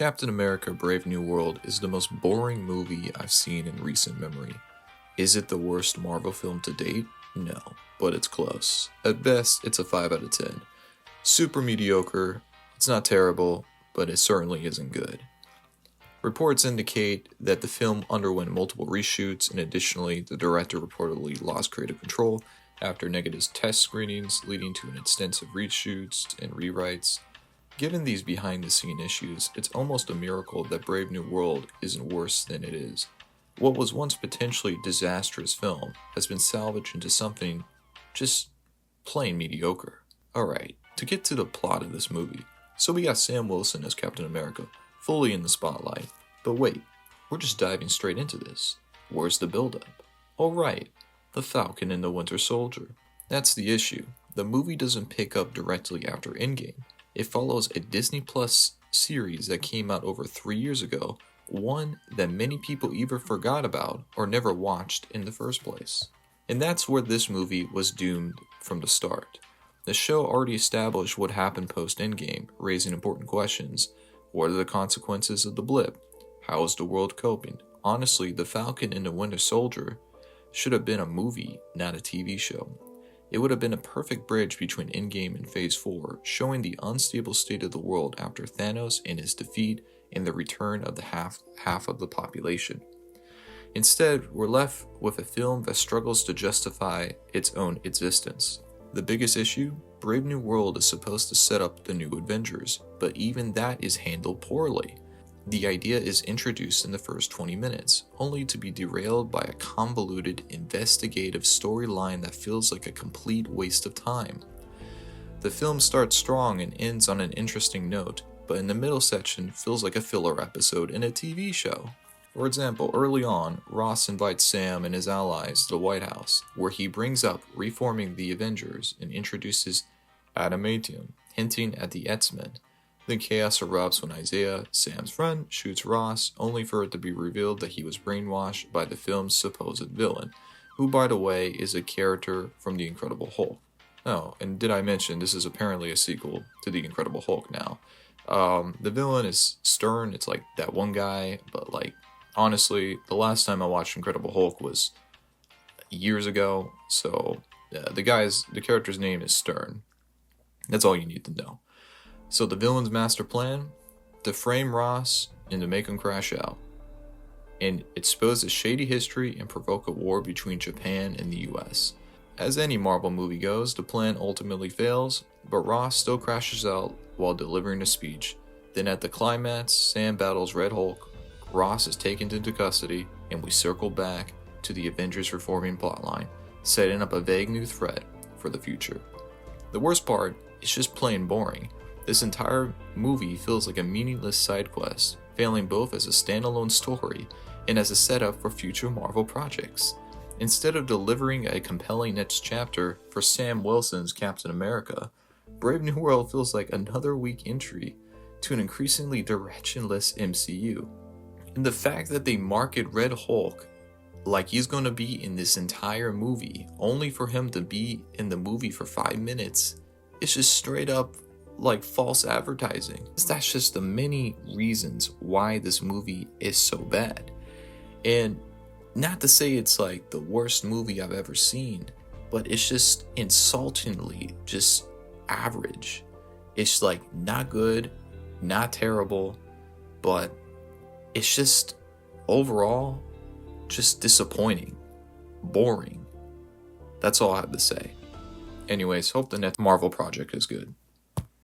Captain America Brave New World is the most boring movie I've seen in recent memory. Is it the worst Marvel film to date? No, but it's close. At best, it's a 5 out of 10. Super mediocre, it's not terrible, but it certainly isn't good. Reports indicate that the film underwent multiple reshoots, and additionally, the director reportedly lost creative control after negative test screenings, leading to an extensive reshoots and rewrites. Given these behind-the-scene issues, it's almost a miracle that Brave New World isn't worse than it is. What was once potentially disastrous film has been salvaged into something just plain mediocre. Alright, to get to the plot of this movie. So we got Sam Wilson as Captain America, fully in the spotlight. But wait, we're just diving straight into this. Where's the build-up? Alright, the Falcon and the Winter Soldier. That's the issue. The movie doesn't pick up directly after Endgame. It follows a Disney Plus series that came out over 3 years ago, one that many people either forgot about or never watched in the first place. And that's where this movie was doomed from the start. The show already established what happened post-Endgame, raising important questions. What are the consequences of the blip? How is the world coping? Honestly, The Falcon and the Winter Soldier should have been a movie, not a TV show. It would have been a perfect bridge between Endgame and Phase 4, showing the unstable state of the world after Thanos and his defeat and the return of the half of the population. Instead, we're left with a film that struggles to justify its own existence. The biggest issue? Brave New World is supposed to set up the new Avengers, but even that is handled poorly. The idea is introduced in the first 20 minutes, only to be derailed by a convoluted, investigative storyline that feels like a complete waste of time. The film starts strong and ends on an interesting note, but in the middle section feels like a filler episode in a TV show. For example, early on, Ross invites Sam and his allies to the White House, where he brings up reforming the Avengers and introduces adamantium, hinting at the X-Men. Then chaos erupts when Isaiah, Sam's friend, shoots Ross, only for it to be revealed that he was brainwashed by the film's supposed villain, who, by the way, is a character from The Incredible Hulk. Oh, and did I mention this is apparently a sequel to The Incredible Hulk now? The villain is Stern, it's like that one guy, but honestly, the last time I watched Incredible Hulk was years ago, so the character's name is Stern. That's all you need to know. So the villain's master plan? To frame Ross and to make him crash out, and expose a shady history and provoke a war between Japan and the US. As any Marvel movie goes, the plan ultimately fails, but Ross still crashes out while delivering a speech. Then at the climax, Sam battles Red Hulk, Ross is taken into custody, and we circle back to the Avengers reforming plotline, setting up a vague new threat for the future. The worst part is just plain boring. This entire movie feels like a meaningless side quest, failing both as a standalone story and as a setup for future Marvel projects. Instead of delivering a compelling next chapter for Sam Wilson's Captain America, Brave New World feels like another weak entry to an increasingly directionless MCU. And the fact that they market Red Hulk like he's going to be in this entire movie, only for him to be in the movie for 5 minutes, is just straight up false advertising. That's just the many reasons why this movie is so bad. And not to say it's the worst movie I've ever seen, but it's just insultingly just average. It's not good, not terrible, but it's just overall just disappointing, boring. That's all I have to say. Anyways, hope the next Marvel project is good.